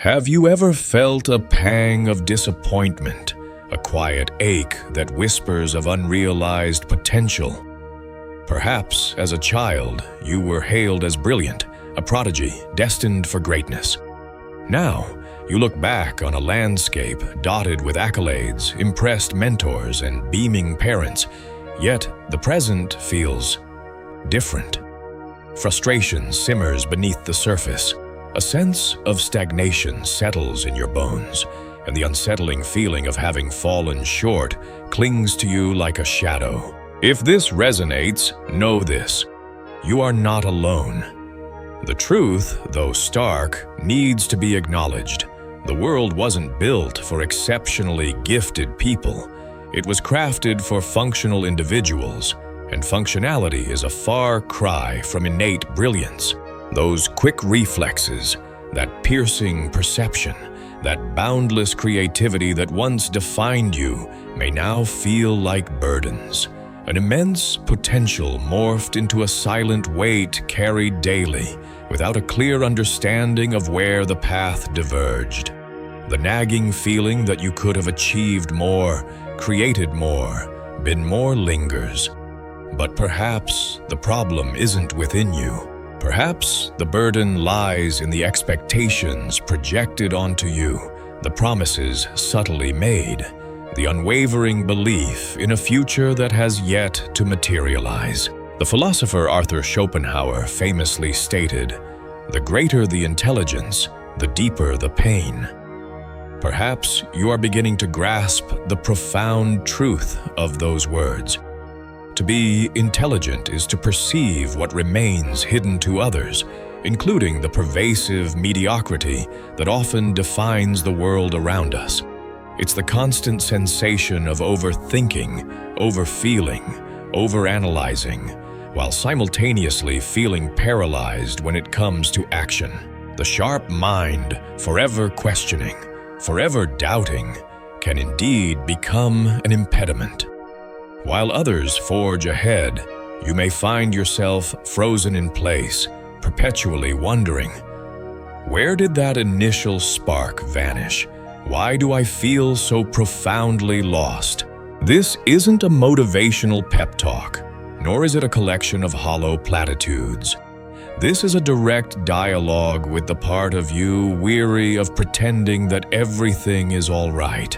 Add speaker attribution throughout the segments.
Speaker 1: Have you ever felt a pang of disappointment, a quiet ache that whispers of unrealized potential? Perhaps, as a child, you were hailed as brilliant, a prodigy destined for greatness. Now, you look back on a landscape dotted with accolades, impressed mentors, and beaming parents, yet the present feels different. Frustration simmers beneath the surface. A sense of stagnation settles in your bones, and the unsettling feeling of having fallen short clings to you like a shadow. If this resonates, know this: you are not alone. The truth, though stark, needs to be acknowledged. The world wasn't built for exceptionally gifted people. It was crafted for functional individuals, and functionality is a far cry from innate brilliance. Those quick reflexes, that piercing perception, that boundless creativity that once defined you may now feel like burdens. An immense potential morphed into a silent weight carried daily, without a clear understanding of where the path diverged. The nagging feeling that you could have achieved more, created more, been more lingers. But perhaps the problem isn't within you. Perhaps the burden lies in the expectations projected onto you, the promises subtly made, the unwavering belief in a future that has yet to materialize. The philosopher Arthur Schopenhauer famously stated, "The greater the intelligence, the deeper the pain." Perhaps you are beginning to grasp the profound truth of those words. To be intelligent is to perceive what remains hidden to others, including the pervasive mediocrity that often defines the world around us. It's the constant sensation of overthinking, overfeeling, overanalyzing, while simultaneously feeling paralyzed when it comes to action. The sharp mind, forever questioning, forever doubting, can indeed become an impediment. While others forge ahead, you may find yourself frozen in place, perpetually wondering, where did that initial spark vanish? Why do I feel so profoundly lost? This isn't a motivational pep talk, nor is it a collection of hollow platitudes. This is a direct dialogue with the part of you weary of pretending that everything is all right.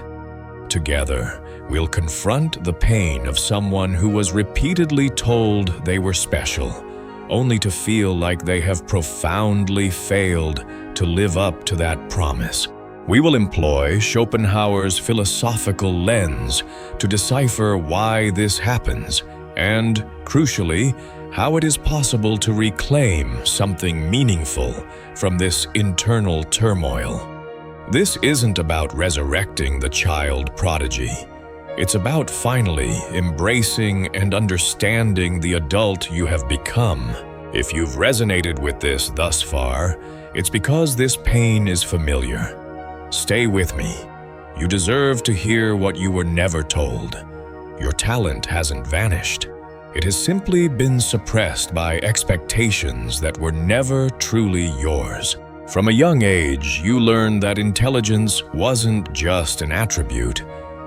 Speaker 1: Together, we'll confront the pain of someone who was repeatedly told they were special, only to feel like they have profoundly failed to live up to that promise. We will employ Schopenhauer's philosophical lens to decipher why this happens and, crucially, how it is possible to reclaim something meaningful from this internal turmoil. This isn't about resurrecting the child prodigy. It's about finally embracing and understanding the adult you have become. If you've resonated with this thus far, it's because this pain is familiar. Stay with me. You deserve to hear what you were never told. Your talent hasn't vanished. It has simply been suppressed by expectations that were never truly yours. From a young age, you learned that intelligence wasn't just an attribute,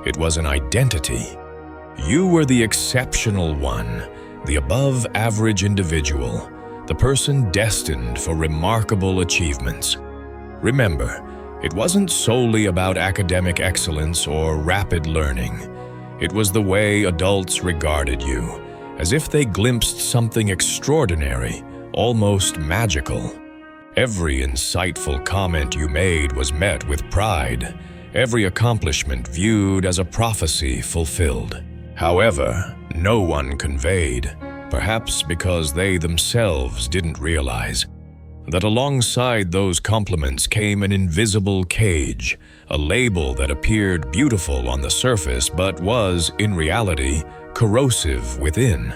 Speaker 1: it was an identity. You were the exceptional one, the above-average individual, the person destined for remarkable achievements. Remember, it wasn't solely about academic excellence or rapid learning. It was the way adults regarded you, as if they glimpsed something extraordinary, almost magical. Every insightful comment you made was met with pride, every accomplishment viewed as a prophecy fulfilled. However, no one conveyed, perhaps because they themselves didn't realize, that alongside those compliments came an invisible cage, a label that appeared beautiful on the surface but was, in reality, corrosive within.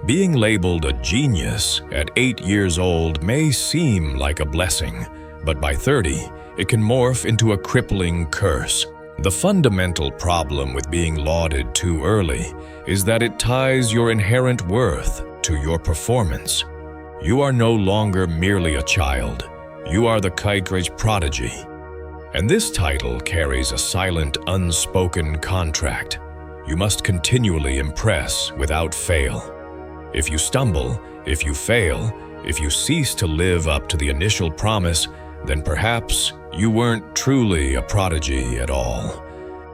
Speaker 1: Being labeled a genius at 8 years old may seem like a blessing, but by 30, it can morph into a crippling curse. The fundamental problem with being lauded too early is that it ties your inherent worth to your performance. You are no longer merely a child. You are the prodigy, And this title carries a silent, unspoken contract. You must continually impress without fail. If you stumble, if you fail, if you cease to live up to the initial promise, then perhaps you weren't truly a prodigy at all.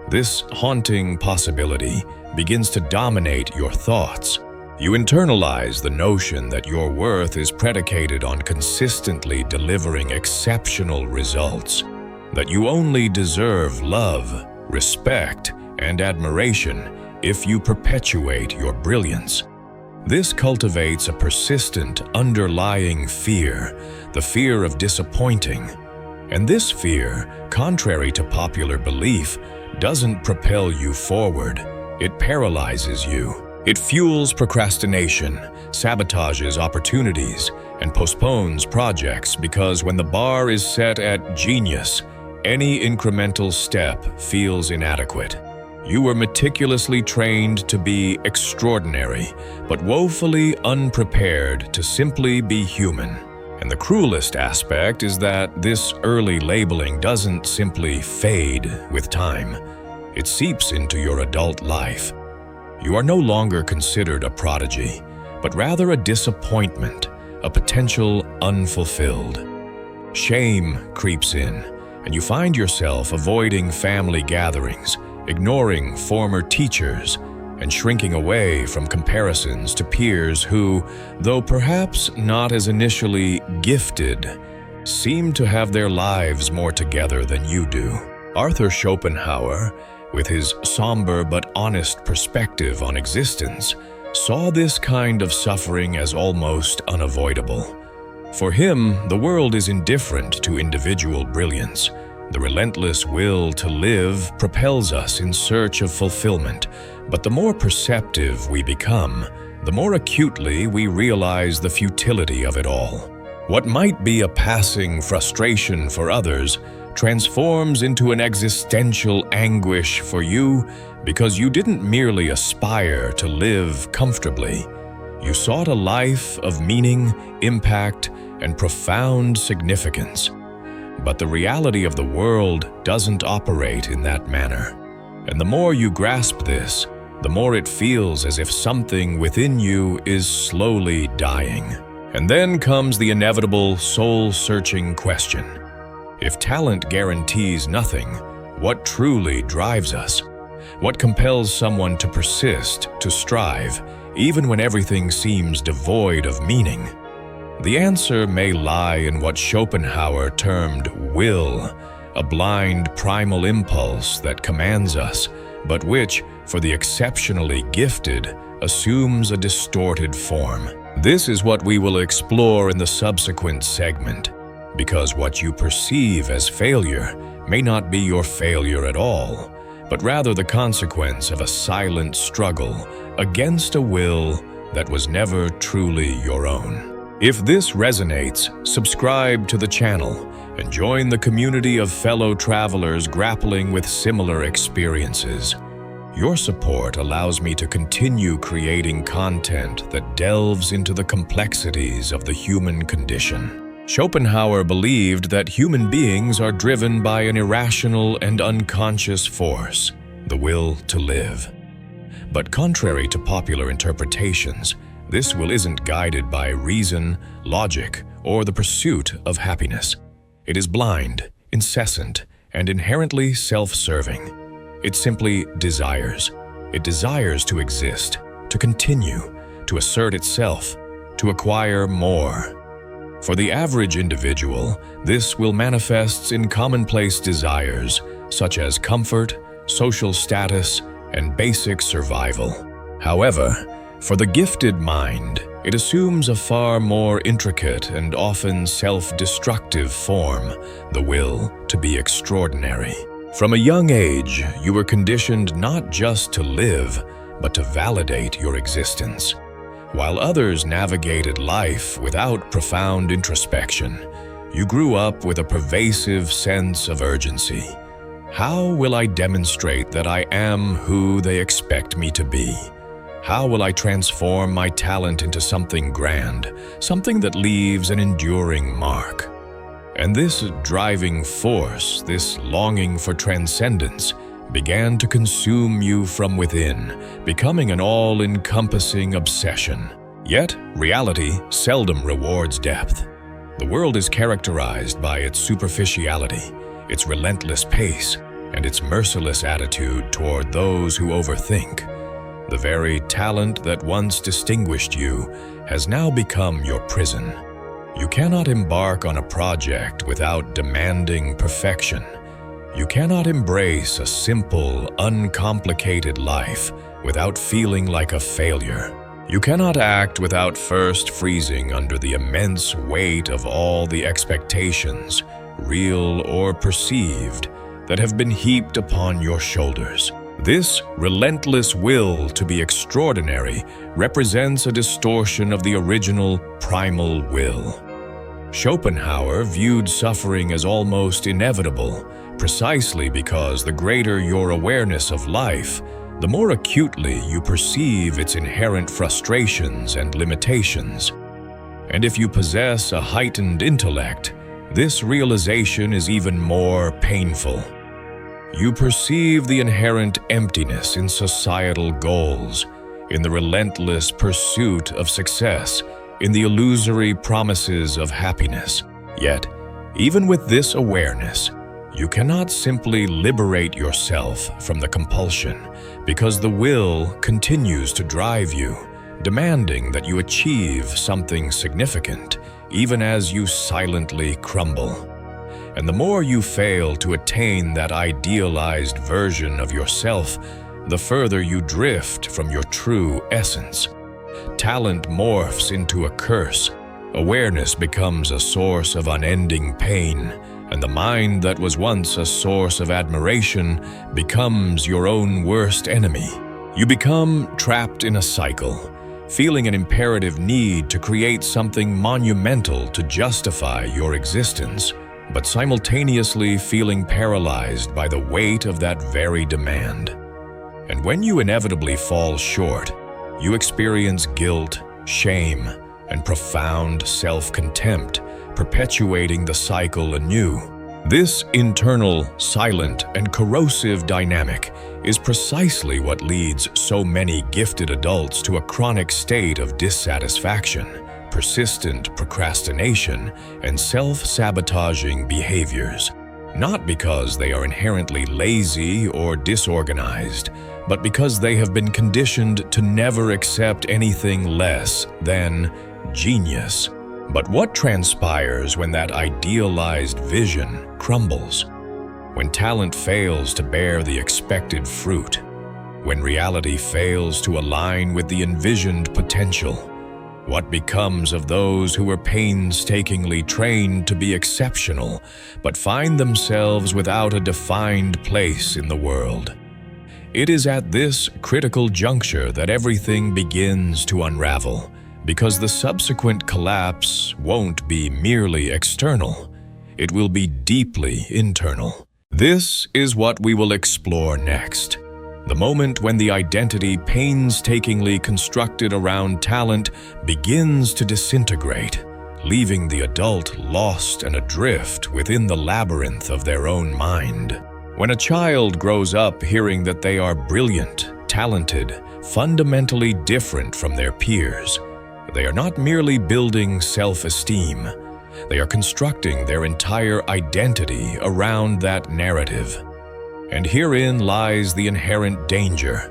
Speaker 1: This haunting possibility begins to dominate your thoughts. You internalize the notion that your worth is predicated on consistently delivering exceptional results, that you only deserve love, respect, and admiration if you perpetuate your brilliance. This cultivates a persistent underlying fear, the fear of disappointing. And this fear, contrary to popular belief, doesn't propel you forward. It paralyzes you. It fuels procrastination, sabotages opportunities, and postpones projects because when the bar is set at genius, any incremental step feels inadequate. You were meticulously trained to be extraordinary, but woefully unprepared to simply be human. And the cruelest aspect is that this early labeling doesn't simply fade with time. It seeps into your adult life. You are no longer considered a prodigy, but rather a disappointment, a potential unfulfilled. Shame creeps in, and you find yourself avoiding family gatherings, ignoring former teachers, and shrinking away from comparisons to peers who, though perhaps not as initially gifted, seem to have their lives more together than you do. Arthur Schopenhauer, with his somber but honest perspective on existence, saw this kind of suffering as almost unavoidable. For him, the world is indifferent to individual brilliance. The relentless will to live propels us in search of fulfillment, but the more perceptive we become, the more acutely we realize the futility of it all. What might be a passing frustration for others transforms into an existential anguish for you because you didn't merely aspire to live comfortably. You sought a life of meaning, impact, and profound significance. But the reality of the world doesn't operate in that manner. And the more you grasp this, the more it feels as if something within you is slowly dying. And then comes the inevitable soul-searching question. If talent guarantees nothing, what truly drives us? What compels someone to persist, to strive, even when everything seems devoid of meaning? The answer may lie in what Schopenhauer termed will, a blind primal impulse that commands us, but which, for the exceptionally gifted, assumes a distorted form. This is what we will explore in the subsequent segment, because what you perceive as failure may not be your failure at all, but rather the consequence of a silent struggle against a will that was never truly your own. If this resonates, subscribe to the channel and join the community of fellow travelers grappling with similar experiences. Your support allows me to continue creating content that delves into the complexities of the human condition. Schopenhauer believed that human beings are driven by an irrational and unconscious force, the will to live. But contrary to popular interpretations, this will isn't guided by reason, logic, or the pursuit of happiness. It is blind, incessant, and inherently self-serving. It simply desires. It desires to exist, to continue, to assert itself, to acquire more. For the average individual, this will manifest in commonplace desires such as comfort, social status, and basic survival. However, for the gifted mind, it assumes a far more intricate and often self-destructive form, the will to be extraordinary. From a young age, you were conditioned not just to live, but to validate your existence. While others navigated life without profound introspection, you grew up with a pervasive sense of urgency. How will I demonstrate that I am who they expect me to be? How will I transform my talent into something grand, something that leaves an enduring mark? And this driving force, this longing for transcendence, began to consume you from within, becoming an all-encompassing obsession. Yet, reality seldom rewards depth. The world is characterized by its superficiality, its relentless pace, and its merciless attitude toward those who overthink. The very talent that once distinguished you has now become your prison. You cannot embark on a project without demanding perfection. You cannot embrace a simple, uncomplicated life without feeling like a failure. You cannot act without first freezing under the immense weight of all the expectations, real or perceived, that have been heaped upon your shoulders. This relentless will to be extraordinary represents a distortion of the original primal will. Schopenhauer viewed suffering as almost inevitable, precisely because the greater your awareness of life, the more acutely you perceive its inherent frustrations and limitations. And if you possess a heightened intellect, this realization is even more painful. You perceive the inherent emptiness in societal goals, in the relentless pursuit of success, in the illusory promises of happiness. Yet, even with this awareness, you cannot simply liberate yourself from the compulsion, because the will continues to drive you, demanding that you achieve something significant, even as you silently crumble. And the more you fail to attain that idealized version of yourself, the further you drift from your true essence. Talent morphs into a curse. Awareness becomes a source of unending pain, and the mind that was once a source of admiration becomes your own worst enemy. You become trapped in a cycle, feeling an imperative need to create something monumental to justify your existence, but simultaneously feeling paralyzed by the weight of that very demand. And when you inevitably fall short, you experience guilt, shame, and profound self-contempt, perpetuating the cycle anew. This internal, silent, and corrosive dynamic is precisely what leads so many gifted adults to a chronic state of dissatisfaction, persistent procrastination, and self-sabotaging behaviors. Not because they are inherently lazy or disorganized, but because they have been conditioned to never accept anything less than genius. But what transpires when that idealized vision crumbles? When talent fails to bear the expected fruit? When reality fails to align with the envisioned potential? What becomes of those who were painstakingly trained to be exceptional, but find themselves without a defined place in the world? It is at this critical juncture that everything begins to unravel, because the subsequent collapse won't be merely external. It will be deeply internal. This is what we will explore next. The moment when the identity painstakingly constructed around talent begins to disintegrate, leaving the adult lost and adrift within the labyrinth of their own mind. When a child grows up hearing that they are brilliant, talented, fundamentally different from their peers, they are not merely building self-esteem. They are constructing their entire identity around that narrative. And herein lies the inherent danger.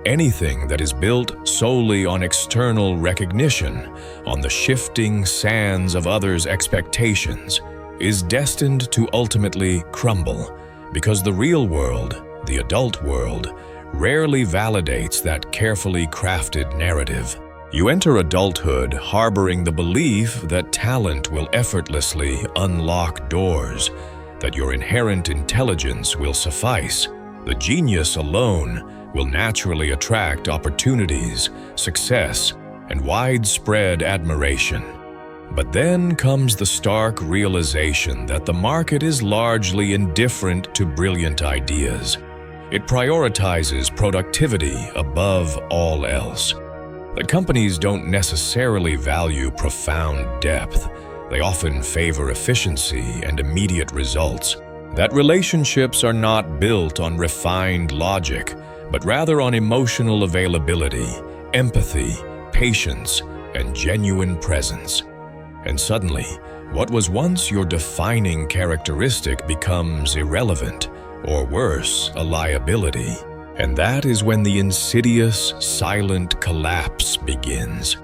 Speaker 1: Anything that is built solely on external recognition, on the shifting sands of others' expectations, is destined to ultimately crumble, because the real world, the adult world, rarely validates that carefully crafted narrative. You enter adulthood harboring the belief that talent will effortlessly unlock doors, that your inherent intelligence will suffice. The genius alone will naturally attract opportunities, success, and widespread admiration. But then comes the stark realization that the market is largely indifferent to brilliant ideas. It prioritizes productivity above all else. That companies don't necessarily value profound depth. They often favor efficiency and immediate results. That relationships are not built on refined logic, but rather on emotional availability, empathy, patience, and genuine presence. And suddenly, what was once your defining characteristic becomes irrelevant, or worse, a liability. And that is when the insidious, silent collapse begins.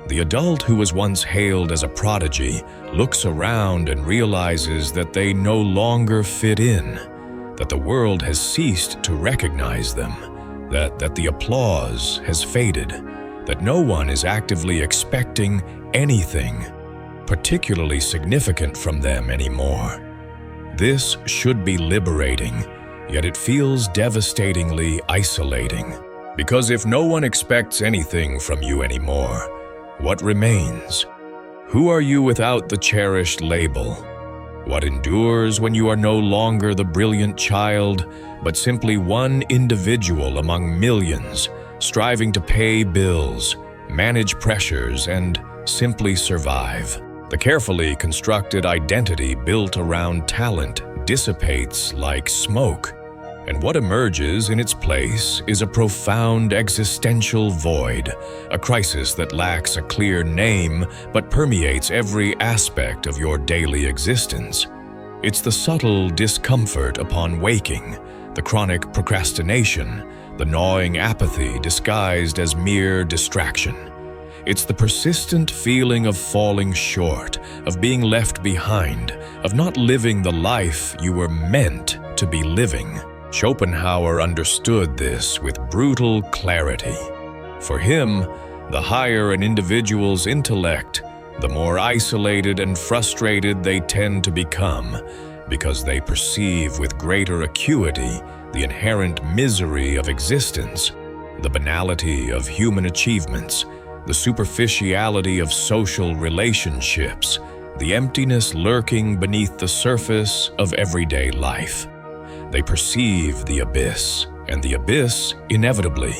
Speaker 1: The adult who was once hailed as a prodigy looks around and realizes that they no longer fit in, that the world has ceased to recognize them, that the applause has faded, that no one is actively expecting anything particularly significant from them anymore. This should be liberating, yet it feels devastatingly isolating. Because if no one expects anything from you anymore, what remains? Who are you without the cherished label? What endures when you are no longer the brilliant child, but simply one individual among millions, striving to pay bills, manage pressures, and simply survive? The carefully constructed identity built around talent dissipates like smoke, and what emerges in its place is a profound existential void, a crisis that lacks a clear name but permeates every aspect of your daily existence. It's the subtle discomfort upon waking, the chronic procrastination, the gnawing apathy disguised as mere distraction. It's the persistent feeling of falling short, of being left behind, of not living the life you were meant to be living. Schopenhauer understood this with brutal clarity. For him, the higher an individual's intellect, the more isolated and frustrated they tend to become, because they perceive with greater acuity the inherent misery of existence, the banality of human achievements, the superficiality of social relationships, the emptiness lurking beneath the surface of everyday life. They perceive the abyss, and the abyss inevitably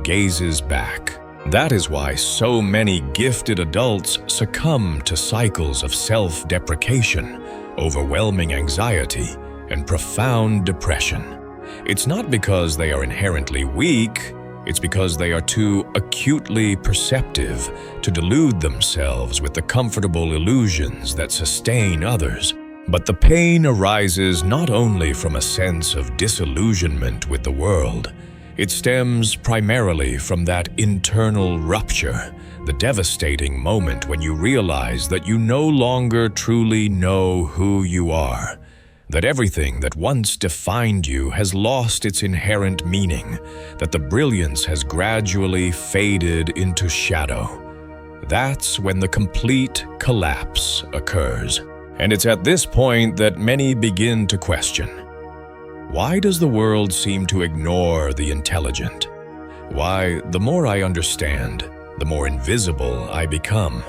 Speaker 1: gazes back. That is why so many gifted adults succumb to cycles of self-deprecation, overwhelming anxiety, and profound depression. It's not because they are inherently weak, it's because they are too acutely perceptive to delude themselves with the comfortable illusions that sustain others. But the pain arises not only from a sense of disillusionment with the world. It stems primarily from that internal rupture, the devastating moment when you realize that you no longer truly know who you are, that everything that once defined you has lost its inherent meaning, that the brilliance has gradually faded into shadow. That's when the complete collapse occurs. And it's at this point that many begin to question, why does the world seem to ignore the intelligent? Why, the more I understand, the more invisible I become.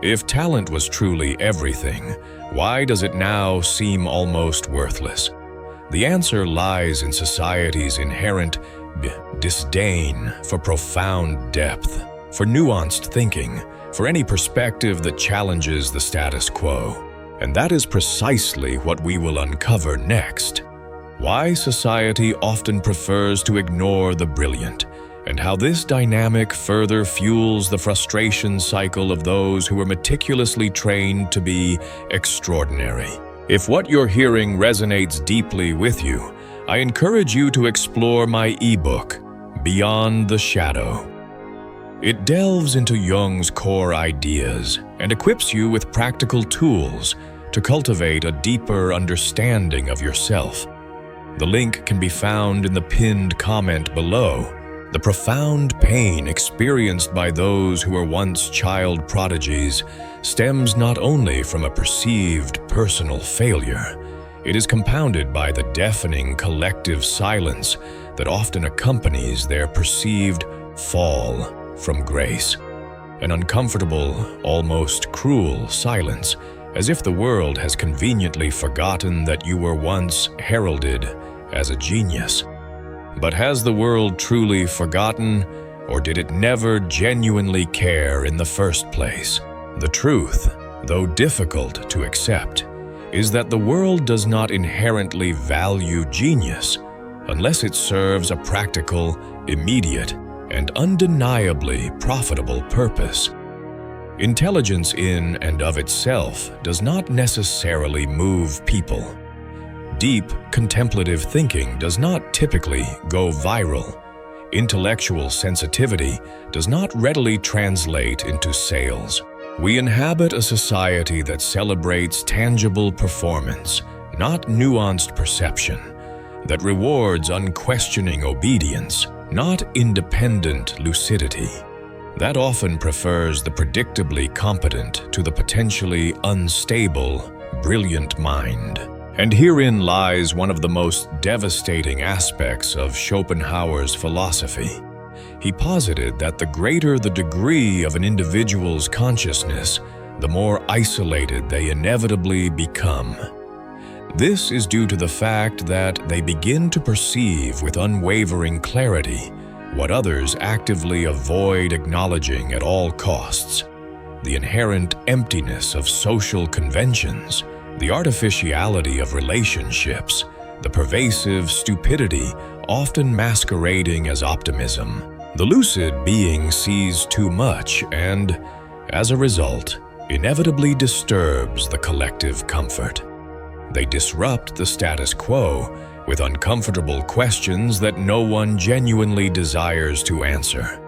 Speaker 1: If talent was truly everything, why does it now seem almost worthless? The answer lies in society's inherent disdain for profound depth, for nuanced thinking, for any perspective that challenges the status quo. And that is precisely what we will uncover next. Why society often prefers to ignore the brilliant, and how this dynamic further fuels the frustration cycle of those who were meticulously trained to be extraordinary. If what you're hearing resonates deeply with you, I encourage you to explore my ebook, Beyond the Shadow. It delves into Jung's core ideas and equips you with practical tools to cultivate a deeper understanding of yourself. The link can be found in the pinned comment below. The profound pain experienced by those who were once child prodigies stems not only from a perceived personal failure, it is compounded by the deafening collective silence that often accompanies their perceived fall from grace. An uncomfortable, almost cruel silence, as if the world has conveniently forgotten that you were once heralded as a genius. But has the world truly forgotten, or did it never genuinely care in the first place? The truth though difficult to accept, is that the world does not inherently value genius unless it serves a practical, immediate, and undeniably profitable purpose. Intelligence in and of itself does not necessarily move people. Deep, contemplative thinking does not typically go viral. Intellectual sensitivity does not readily translate into sales. We inhabit a society that celebrates tangible performance, not nuanced perception, that rewards unquestioning obedience, not independent lucidity, that often prefers the predictably competent to the potentially unstable, brilliant mind. And herein lies one of the most devastating aspects of Schopenhauer's philosophy. He posited that the greater the degree of an individual's consciousness, the more isolated they inevitably become. This is due to the fact that they begin to perceive with unwavering clarity what others actively avoid acknowledging at all costs: the inherent emptiness of social conventions, the artificiality of relationships, the pervasive stupidity often masquerading as optimism. The lucid being sees too much and, as a result, inevitably disturbs the collective comfort. They disrupt the status quo with uncomfortable questions that no one genuinely desires to answer.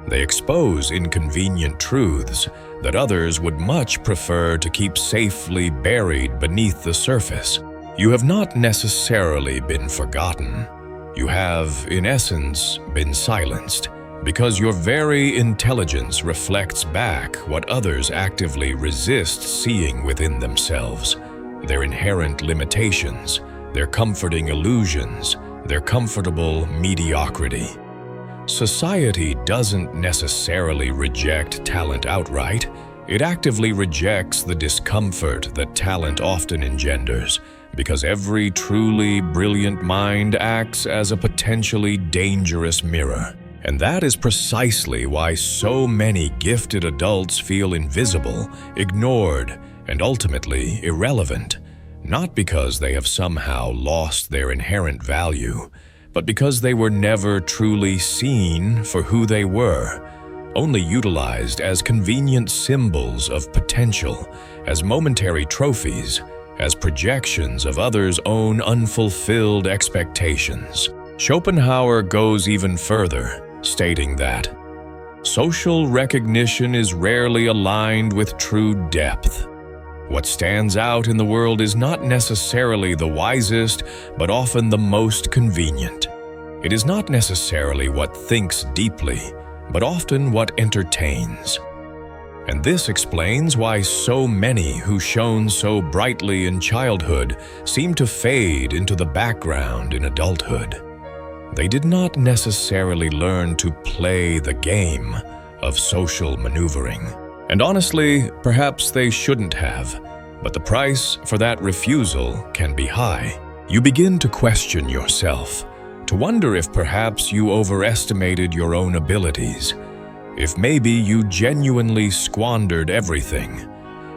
Speaker 1: They expose inconvenient truths that others would much prefer to keep safely buried beneath the surface. You have not necessarily been forgotten. You have, in essence, been silenced, because your very intelligence reflects back what others actively resist seeing within themselves: their inherent limitations, their comforting illusions, their comfortable mediocrity. Society doesn't necessarily reject talent outright. It actively rejects the discomfort that talent often engenders, because every truly brilliant mind acts as a potentially dangerous mirror. And that is precisely why so many gifted adults feel invisible, ignored, and ultimately irrelevant, not because they have somehow lost their inherent value, but because they were never truly seen for who they were, only utilized as convenient symbols of potential, as momentary trophies, as projections of others' own unfulfilled expectations. Schopenhauer goes even further, stating that social recognition is rarely aligned with true depth. What stands out in the world is not necessarily the wisest, but often the most convenient. It is not necessarily what thinks deeply, but often what entertains. And this explains why so many who shone so brightly in childhood seem to fade into the background in adulthood. They did not necessarily learn to play the game of social maneuvering. And honestly, perhaps they shouldn't have, but the price for that refusal can be high. You begin to question yourself, to wonder if perhaps you overestimated your own abilities, if maybe you genuinely squandered everything.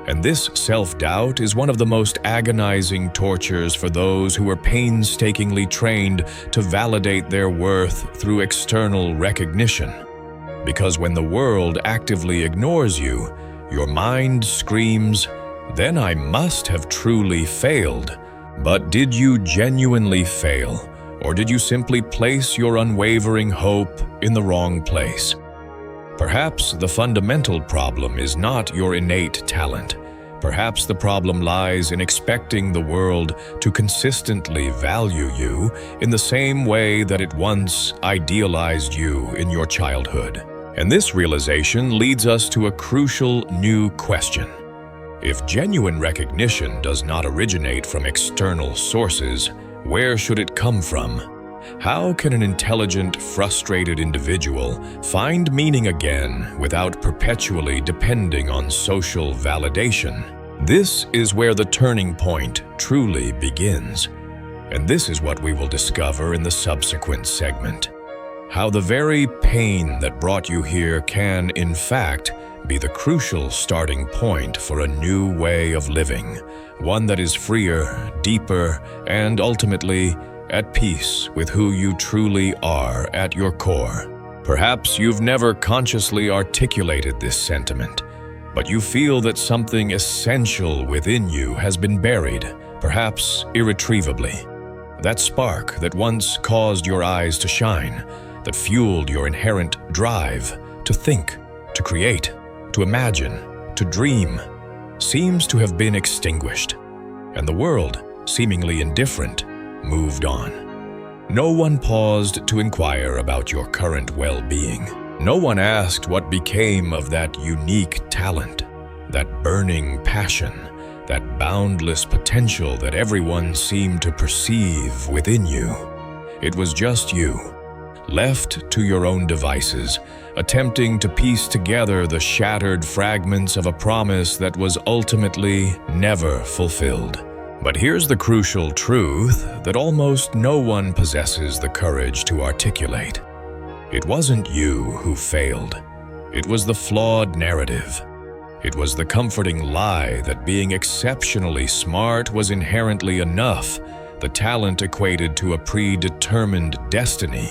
Speaker 1: And this self-doubt is one of the most agonizing tortures for those who are painstakingly trained to validate their worth through external recognition. Because when the world actively ignores you, your mind screams, "Then I must have truly failed." But did you genuinely fail, or did you simply place your unwavering hope in the wrong place? Perhaps the fundamental problem is not your innate talent. Perhaps the problem lies in expecting the world to consistently value you in the same way that it once idealized you in your childhood. And this realization leads us to a crucial new question. If genuine recognition does not originate from external sources, where should it come from? How can an intelligent, frustrated individual find meaning again without perpetually depending on social validation? This is where the turning point truly begins. And this is what we will discover in the subsequent segment. How the very pain that brought you here can, in fact, be the crucial starting point for a new way of living, one that is freer, deeper, and ultimately at peace with who you truly are at your core. Perhaps you've never consciously articulated this sentiment, but you feel that something essential within you has been buried, perhaps irretrievably. That spark that once caused your eyes to shine, that fueled your inherent drive to think, to create, to imagine, to dream, seems to have been extinguished, and the world, seemingly indifferent, moved on. No one paused to inquire about your current well-being. No one asked what became of that unique talent, that burning passion, that boundless potential that everyone seemed to perceive within you. It was just you, left to your own devices, attempting to piece together the shattered fragments of a promise that was ultimately never fulfilled. But here's the crucial truth that almost no one possesses the courage to articulate. It wasn't you who failed. It was the flawed narrative. It was the comforting lie that being exceptionally smart was inherently enough, the talent equated to a predetermined destiny,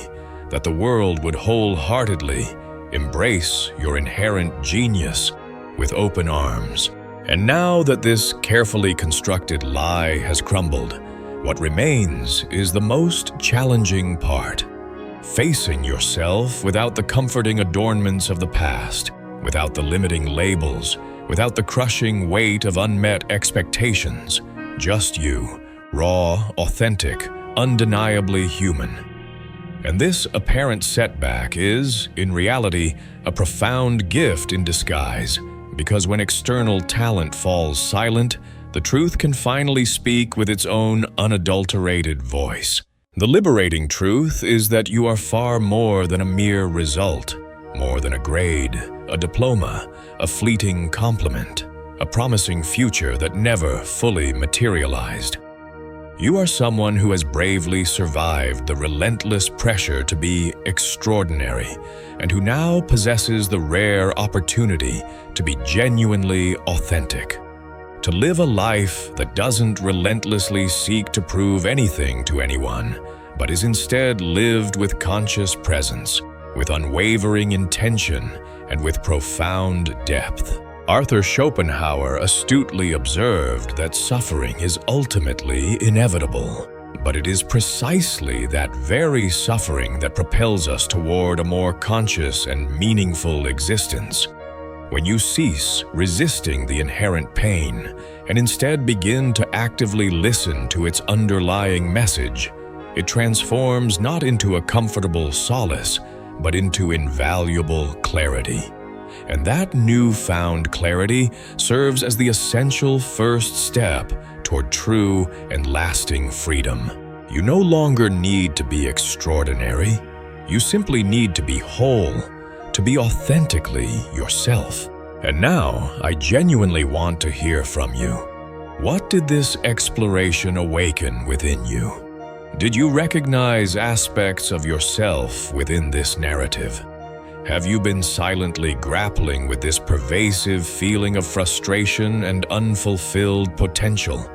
Speaker 1: that the world would wholeheartedly embrace your inherent genius with open arms. And now that this carefully constructed lie has crumbled, what remains is the most challenging part. Facing yourself without the comforting adornments of the past, without the limiting labels, without the crushing weight of unmet expectations. Just you, raw, authentic, undeniably human. And this apparent setback is, in reality, a profound gift in disguise. Because when external talent falls silent, the truth can finally speak with its own unadulterated voice. The liberating truth is that you are far more than a mere result, more than a grade, a diploma, a fleeting compliment, a promising future that never fully materialized. You are someone who has bravely survived the relentless pressure to be extraordinary, and who now possesses the rare opportunity to be genuinely authentic. To live a life that doesn't relentlessly seek to prove anything to anyone, but is instead lived with conscious presence, with unwavering intention, and with profound depth. Arthur Schopenhauer astutely observed that suffering is ultimately inevitable, but it is precisely that very suffering that propels us toward a more conscious and meaningful existence. When you cease resisting the inherent pain and instead begin to actively listen to its underlying message, it transforms not into a comfortable solace, but into invaluable clarity. And that newfound clarity serves as the essential first step toward true and lasting freedom. You no longer need to be extraordinary. You simply need to be whole, to be authentically yourself. And now, I genuinely want to hear from you. What did this exploration awaken within you? Did you recognize aspects of yourself within this narrative? Have you been silently grappling with this pervasive feeling of frustration and unfulfilled potential?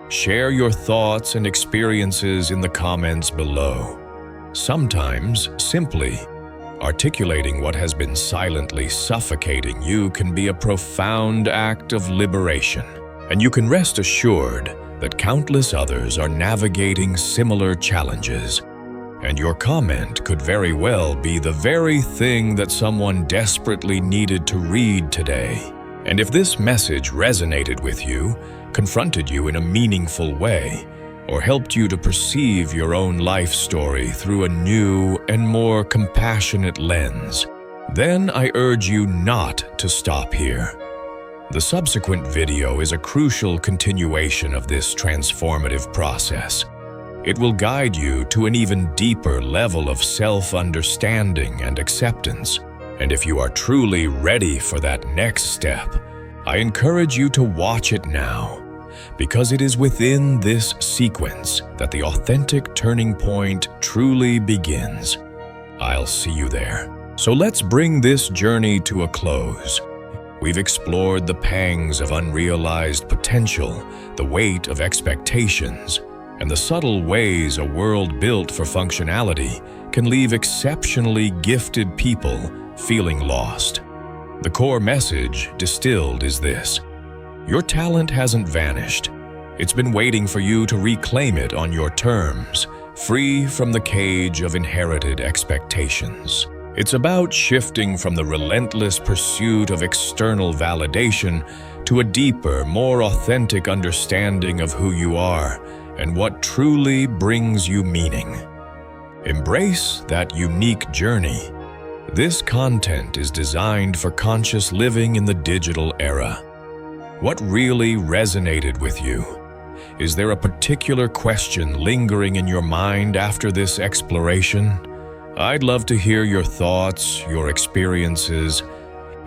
Speaker 1: Share your thoughts and experiences in the comments below. Sometimes, simply articulating what has been silently suffocating you can be a profound act of liberation. And you can rest assured that countless others are navigating similar challenges. And your comment could very well be the very thing that someone desperately needed to read today. And if this message resonated with you, confronted you in a meaningful way, or helped you to perceive your own life story through a new and more compassionate lens, then I urge you not to stop here. The subsequent video is a crucial continuation of this transformative process. It will guide you to an even deeper level of self-understanding and acceptance. And if you are truly ready for that next step, I encourage you to watch it now, because it is within this sequence that the authentic turning point truly begins. I'll see you there. So let's bring this journey to a close. We've explored the pangs of unrealized potential, the weight of expectations, and the subtle ways a world built for functionality can leave exceptionally gifted people feeling lost. The core message distilled is this: your talent hasn't vanished. It's been waiting for you to reclaim it on your terms, free from the cage of inherited expectations. It's about shifting from the relentless pursuit of external validation to a deeper, more authentic understanding of who you are and what truly brings you meaning. Embrace that unique journey. This content is designed for conscious living in the digital era. What really resonated with you? Is there a particular question lingering in your mind after this exploration? I'd love to hear your thoughts, your experiences,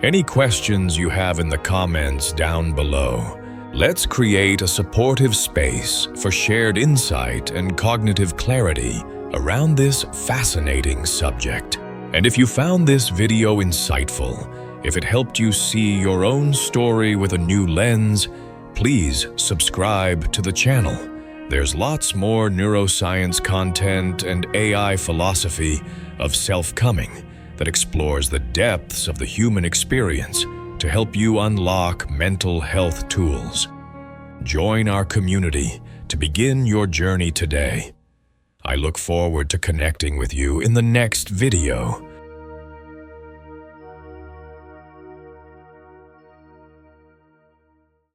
Speaker 1: any questions you have in the comments down below. Let's create a supportive space for shared insight and cognitive clarity around this fascinating subject. And if you found this video insightful, if it helped you see your own story with a new lens, please subscribe to the channel. There's lots more neuroscience content and AI philosophy of self-coming that explores the depths of the human experience to help you unlock mental health tools. Join our community to begin your journey today. I look forward to connecting with you in the next video.